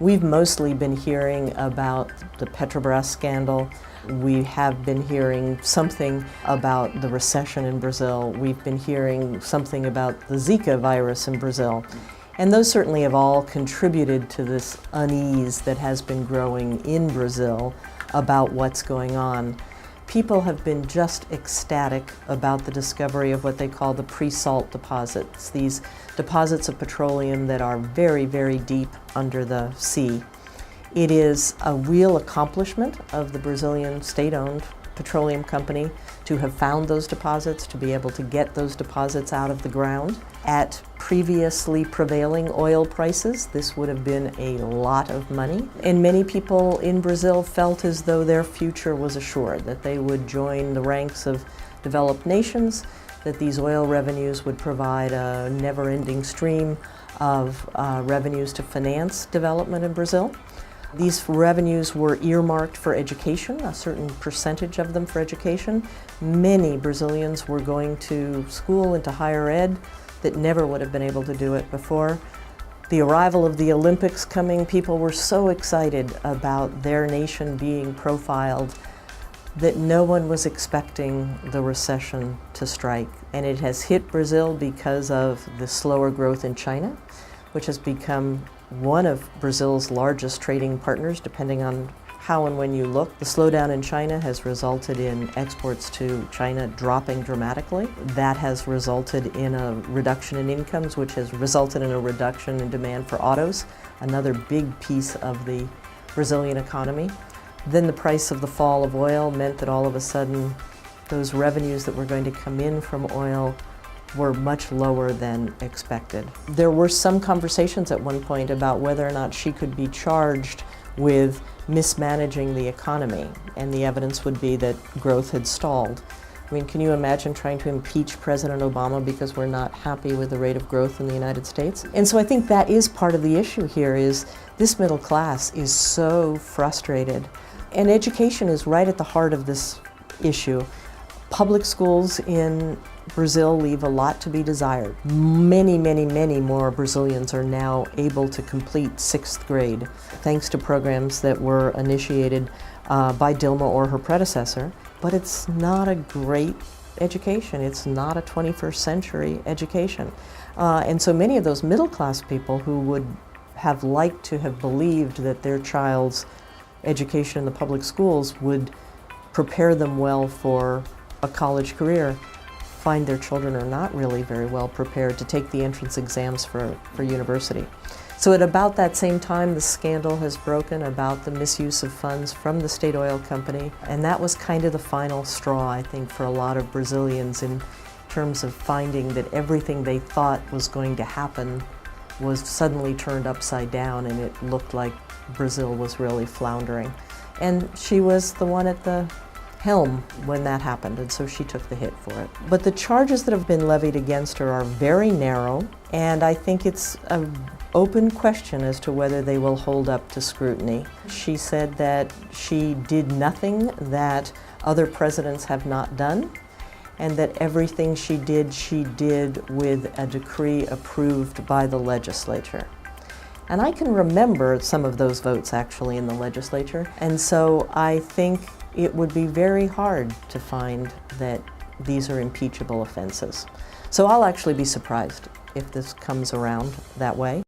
We've mostly been hearing about the Petrobras scandal. We have been hearing something about the recession in Brazil. We've been hearing something about the Zika virus in Brazil. And those certainly have all contributed to this unease that has been growing in Brazil about what's going on. People have been just ecstatic about the discovery of what they call the pre-salt deposits, these deposits of petroleum that are very, very deep under the sea. It is a real accomplishment of the Brazilian state-owned petroleum company to have found those deposits, to be able to get those deposits out of the ground. At previously prevailing oil prices, this would have been a lot of money. And many people in Brazil felt as though their future was assured, that they would join the ranks of developed nations, that these oil revenues would provide a never-ending stream of revenues to finance development in Brazil. These revenues were earmarked for education, a certain percentage of them for education. Many Brazilians were going to school and to higher ed that never would have been able to do it before. The arrival of the Olympics coming, people were so excited about their nation being profiled that no one was expecting the recession to strike. And it has hit Brazil because of the slower growth in China, which has become one of Brazil's largest trading partners, depending on how and when you look. The slowdown in China has resulted in exports to China dropping dramatically. That has resulted in a reduction in incomes, which has resulted in a reduction in demand for autos, another big piece of the Brazilian economy. Then the price of the fall of oil meant that all of a sudden those revenues that were going to come in from oil were much lower than expected. There were some conversations at one point about whether or not she could be charged with mismanaging the economy, and the evidence would be that growth had stalled. I mean, can you imagine trying to impeach President Obama because we're not happy with the rate of growth in the United States? And so I think that is part of the issue here, is this middle class is so frustrated. And education is right at the heart of this issue. Public schools in Brazil leave a lot to be desired. Many, many, many more Brazilians are now able to complete 6th grade, thanks to programs that were initiated by Dilma or her predecessor. But it's not a great education. It's not a 21st century education. And so many of those middle-class people who would have liked to have believed that their child's education in the public schools would prepare them well for a college career find their children are not really very well prepared to take the entrance exams for university. So at about that same time, the scandal has broken about the misuse of funds from the state oil company, and that was kind of the final straw, I think, for a lot of Brazilians in terms of finding that everything they thought was going to happen was suddenly turned upside down, and it looked like Brazil was really floundering. And she was the one at the helm when that happened, and so she took the hit for it. But the charges that have been levied against her are very narrow, and I think it's an open question as to whether they will hold up to scrutiny. She said that she did nothing that other presidents have not done, and that everything she did with a decree approved by the legislature. And I can remember some of those votes actually in the legislature, and so I think it would be very hard to find that these are impeachable offenses. So I'll actually be surprised if this comes around that way.